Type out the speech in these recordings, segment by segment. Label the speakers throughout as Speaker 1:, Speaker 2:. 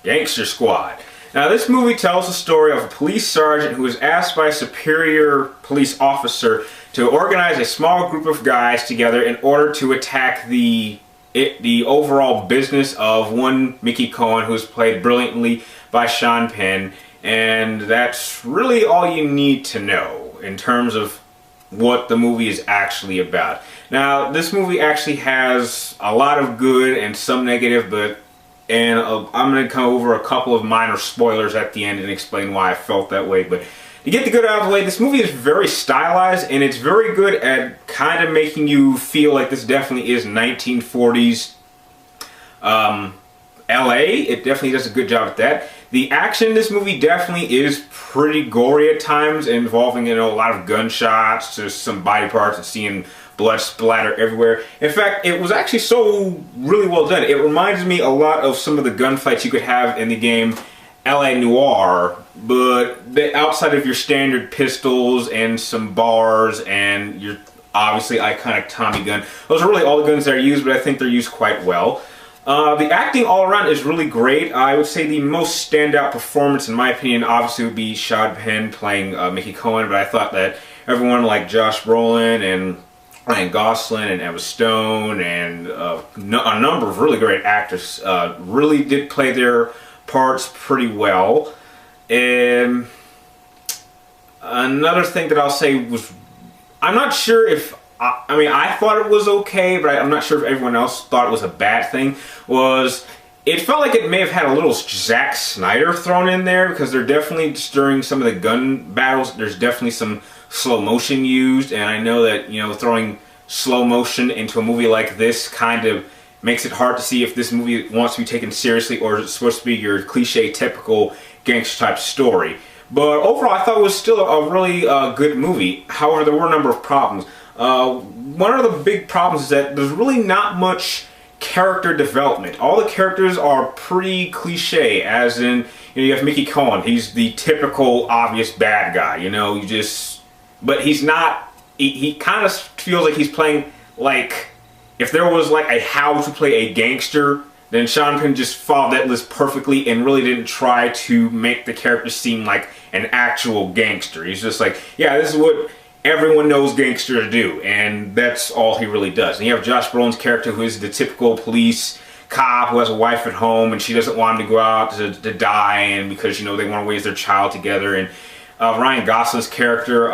Speaker 1: Gangster Squad. Now, this movie tells the story of a police sergeant who is asked by a superior police officer to organize a small group of guys together in order to attack the overall business of one Mickey Cohen, who is played brilliantly by Sean Penn. And that's really all you need to know in terms of what the movie is actually about. Now, this movie actually has a lot of good and some negative, I'm going to come over a couple of minor spoilers at the end and explain why I felt that way. But to get the good out of the way, this movie is very stylized, and it's very good at kind of making you feel like this definitely is 1940s LA. It definitely does a good job at that. The action in this movie definitely is pretty gory at times, involving, a lot of gunshots, just some body parts, and seeing blood splatter everywhere. In fact, it was actually so really well done. It reminds me a lot of some of the gunfights you could have in the game LA Noire, but outside of your standard pistols and some bars and your obviously iconic Tommy gun. Those are really all the guns that are used, but I think they're used quite well. The acting all around is really great. I would say the most standout performance, in my opinion, obviously would be Sean Penn playing Mickey Cohen, but I thought that everyone like Josh Brolin and Ryan Gosling and Emma Stone and a number of really great actors really did play their parts pretty well. And another thing that I'll say was, I'm not sure if I thought it was okay, but I'm not sure if everyone else thought it was a bad thing, was it felt like it may have had a little Zack Snyder thrown in there, because there definitely, just during some of the gun battles, there's definitely some slow motion used, and I know that, throwing slow motion into a movie like this kind of makes it hard to see if this movie wants to be taken seriously or is it supposed to be your cliche, typical gangster type story. But overall, I thought it was still a really good movie. However, there were a number of problems. One of the big problems is that there's really not much character development. All the characters are pretty cliche, as in, you have Mickey Cohen. He's the typical, obvious bad guy, but he's not, he kind of feels like he's playing, like, if there was like a how to play a gangster, then Sean Penn just followed that list perfectly and really didn't try to make the character seem like an actual gangster. He's just like, yeah, this is what everyone knows gangsters do, and that's all he really does. And you have Josh Brolin's character, who is the typical police cop who has a wife at home, and she doesn't want him to go out to die, and because, they want to raise their child together. And Ryan Gosling's character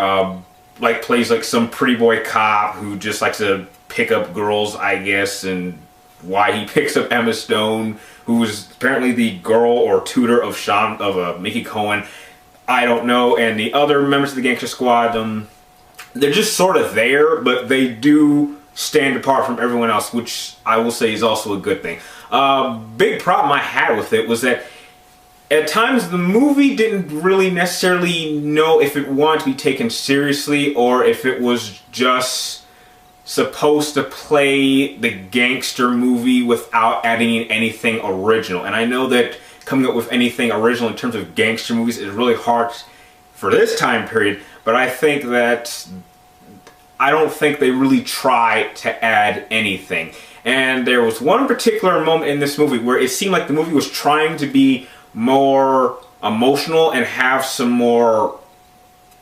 Speaker 1: plays like some pretty boy cop who just likes to pick up girls, I guess, and why he picks up Emma Stone, who is apparently the girl or tutor of Mickey Cohen, I don't know. And the other members of the Gangster Squad, they're just sort of there, but they do stand apart from everyone else, which I will say is also a good thing. Big problem I had with it was that at times the movie didn't really necessarily know if it wanted to be taken seriously or if it was just supposed to play the gangster movie without adding in anything original. And I know that coming up with anything original in terms of gangster movies is really hard for this time period, but I don't think they really try to add anything. And there was one particular moment in this movie where it seemed like the movie was trying to be more emotional and have some more,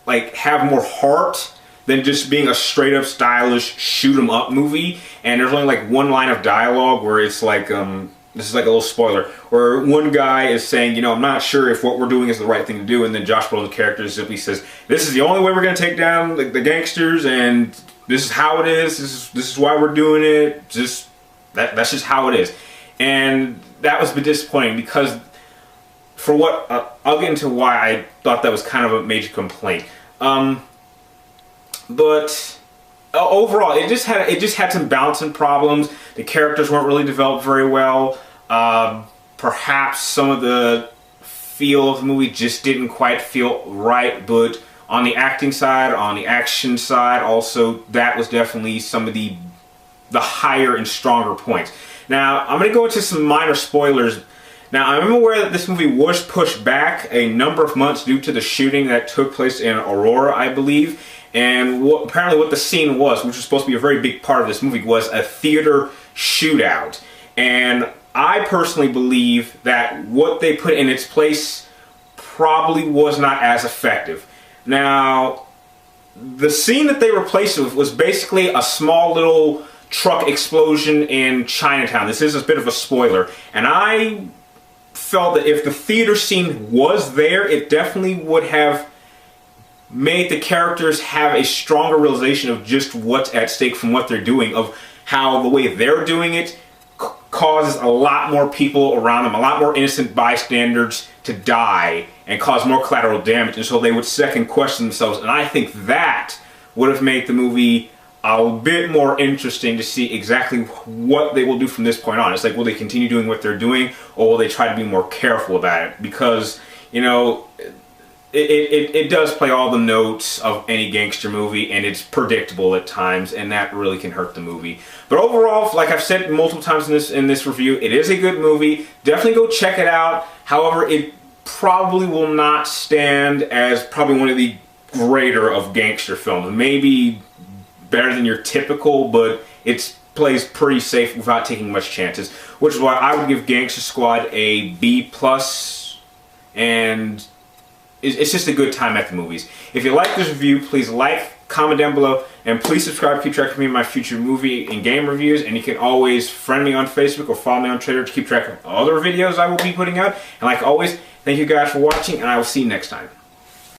Speaker 1: have more heart than just being a straight up stylish shoot 'em up movie. And there's only like one line of dialogue where it's like, this is like a little spoiler, where one guy is saying, I'm not sure if what we're doing is the right thing to do, and then Josh Brolin's character simply says, this is the only way we're going to take down the gangsters, and this is how it is, this is why we're doing it, that's just how it is. And that was a bit disappointing, because for what, I'll get into why I thought that was kind of a major complaint. But overall, it just had some balancing problems. The characters weren't really developed very well. Perhaps some of the feel of the movie just didn't quite feel right, but on the acting side, on the action side, also, that was definitely some of the higher and stronger points. Now, I'm going to go into some minor spoilers. Now, I'm aware that this movie was pushed back a number of months due to the shooting that took place in Aurora, I believe. And apparently what the scene was, which was supposed to be a very big part of this movie, was a theater shootout. And I personally believe that what they put in its place probably was not as effective. Now, the scene that they replaced it with was basically a small little truck explosion in Chinatown. This is a bit of a spoiler, and I felt that if the theater scene was there, it definitely would have made the characters have a stronger realization of just what's at stake from what they're doing, of how the way they're doing it causes a lot more people around them, a lot more innocent bystanders to die and cause more collateral damage, and so they would second question themselves. And I think that would have made the movie a bit more interesting to see exactly what they will do from this point on. It's like, will they continue doing what they're doing, or will they try to be more careful about it? Because, you know, it does play all the notes of any gangster movie, and it's predictable at times, and that really can hurt the movie. But overall, like I've said multiple times in this review, it is a good movie. Definitely go check it out. However, it probably will not stand as probably one of the greater of gangster films. Maybe better than your typical, but it plays pretty safe without taking much chances, which is why I would give Gangster Squad a B+, and it's just a good time at the movies. If you like this review, please like, comment down below, and please subscribe to keep track of me and my future movie and game reviews. And you can always friend me on Facebook or follow me on Twitter to keep track of other videos I will be putting out. And like always, thank you guys for watching, and I will see you next time.